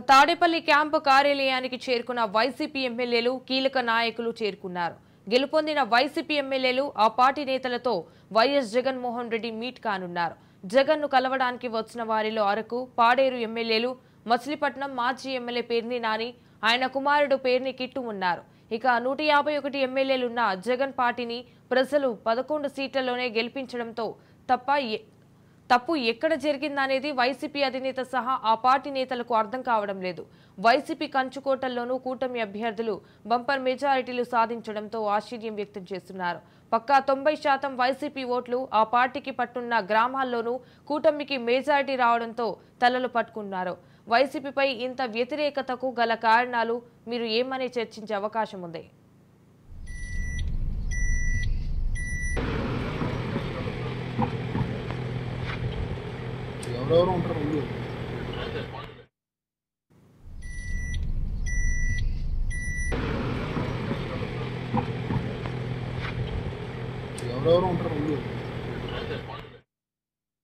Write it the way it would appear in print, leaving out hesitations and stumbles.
Tadepalli camp కార్యాలయానికి చేరుకున్న YCP ఎమ్మెల్యేలు కీలక నాయకులు చేరుకున్నారు. గెలుపొందిన వైసీపీ ఎమ్మెల్యేలు ఆ పార్టీ నేతలతో వైఎస్ జగన్మోహన్ రెడ్డి మీట్ కానున్నారు. జగన్ను కలవడానికి వచ్చిన వారిలో అరకు, పాడేరు ఎమ్మెల్యేలు, మచిలీపట్నం మాజీ ఎమ్మెల్యే పేర్ని నాని, ఆయన కుమారుడు పేర్ని కిట్టు ఉన్నారు. ఇక 151 ఎమ్మెల్యేలున్న జగన్ పార్టీని ప్రజలు 11 సీట్లలోనే గెలిపించడంతో తప్పు ఎక్కడ జరిగిందనేది వైసీపీ అధినేత సహా ఆ పార్టీ నేతలకు అర్థం కావడం లేదు. వైసీపీ కంచుకోటల్లోనూ కూటమి అభ్యర్థులు బంపర్ మెజారిటీలు సాధించడంతో ఆశ్చర్యం వ్యక్తం చేస్తున్నారు. పక్కా 90% వైసీపీ ఓట్లు ఆ పార్టీకి పట్టున్న గ్రామాల్లోనూ కూటమికి మెజారిటీ రావడంతో తలలు పట్టుకున్నారు. వైసీపీపై ఇంత వ్యతిరేకతకు గల కారణాలు మీరు ఏమని చర్చించే అవకాశం ఉంది. ఎవరెవరు ఉంటారు ముందు ఎవరెవరు ఉంటారు ముందు